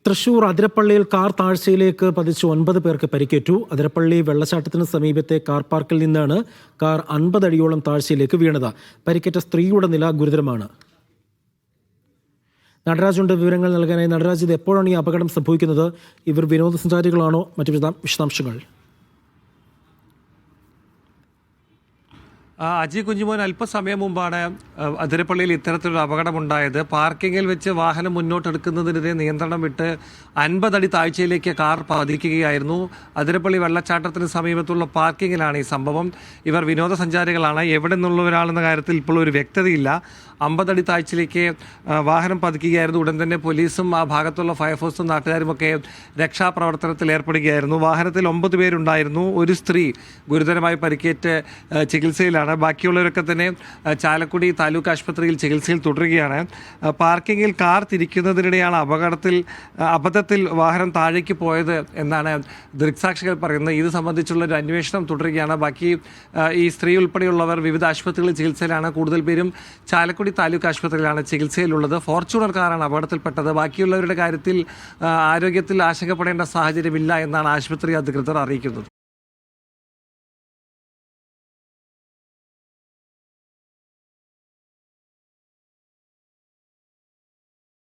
Thrissur അതിരപ്പള്ളിയിൽ car താഴ്ചയിലേക്ക് പതിച്ച് 9 പേർക്ക് പരിക്കേറ്റു. അതിരപ്പള്ളി വെള്ളച്ചാട്ടത്തിന് സമീപത്തെ കാർ പാർക്കിൽ നിന്നാണ് കാർ 50 അടിയോളം താഴ്ചയിലേക്ക് വീണത്. പരിക്കേറ്റ സ്ത്രീയുടെ നില ഗുരുതരമാണ്. നടരാജുണ്ട് വിവരങ്ങൾ നൽകാനായി. നടരാജ്, ഇത് എപ്പോഴാണ് ഈ അപകടം സംഭവിക്കുന്നത്? ഇവർ വിനോദസഞ്ചാരികളാണോ? മറ്റു വിശദാംശങ്ങൾ. അജി കുഞ്ഞുമോൻ, അല്പസമയം മുമ്പാണ് അതിരപ്പള്ളിയിൽ ഇത്തരത്തിലൊരു അപകടമുണ്ടായത്. പാർക്കിങ്ങിൽ വെച്ച് വാഹനം മുന്നോട്ടെടുക്കുന്നതിനെതിരെ നിയന്ത്രണം വിട്ട് 50 അടി താഴ്ചയിലേക്ക് കാർ പതിക്കുകയായിരുന്നു. അതിരപ്പള്ളി വെള്ളച്ചാട്ടത്തിന് സമീപത്തുള്ള പാർക്കിങ്ങിലാണ് ഈ സംഭവം. ഇവർ വിനോദസഞ്ചാരികളാണ്. എവിടെ നിന്നുള്ളവരാണെന്ന കാര്യത്തിൽ ഇപ്പോൾ ഒരു വ്യക്തതയില്ല. 50 അടി താഴ്ചയിലേക്ക് വാഹനം പതിക്കുകയായിരുന്നു. ഉടൻ തന്നെ പോലീസും ആ ഭാഗത്തുള്ള ഫയർഫോഴ്സും നാട്ടുകാരുമൊക്കെ രക്ഷാപ്രവർത്തനത്തിൽ ഏർപ്പെടുകയായിരുന്നു. വാഹനത്തിൽ 9 പേരുണ്ടായിരുന്നു. ഒരു സ്ത്രീ ഗുരുതരമായി പരിക്കേറ്റ് ചികിത്സയിലാണ്. ബാക്കിയുള്ളവരൊക്കെ തന്നെ ചാലക്കുടി താലൂക്ക് ആശുപത്രിയിൽ ചികിത്സയിൽ തുടരുകയാണ്. പാർക്കിങ്ങിൽ കാർ തിരിക്കുന്നതിനിടെയാണ് അബദ്ധത്തിൽ വാഹനം താഴേക്ക് പോയത് എന്നാണ് ദൃക്സാക്ഷികൾ പറയുന്നത്. ഇത് സംബന്ധിച്ചുള്ള ഒരു അന്വേഷണം തുടരുകയാണ്. ബാക്കി ഈ സ്ത്രീ ഉൾപ്പെടെയുള്ളവർ വിവിധ ആശുപത്രികളിൽ ചികിത്സയിലാണ്. കൂടുതൽ പേരും ചാലക്കുടി താലൂക്ക് ആശുപത്രിയിലാണ് ചികിത്സയിലുള്ളത്. ഫോർച്യൂണർ കാറാണ് അപകടത്തിൽപ്പെട്ടത്. ബാക്കിയുള്ളവരുടെ കാര്യത്തിൽ ആരോഗ്യത്തിൽ ആശങ്കപ്പെടേണ്ട സാഹചര്യമില്ല എന്നാണ് ആശുപത്രി അധികൃതർ അറിയിക്കുന്നത്.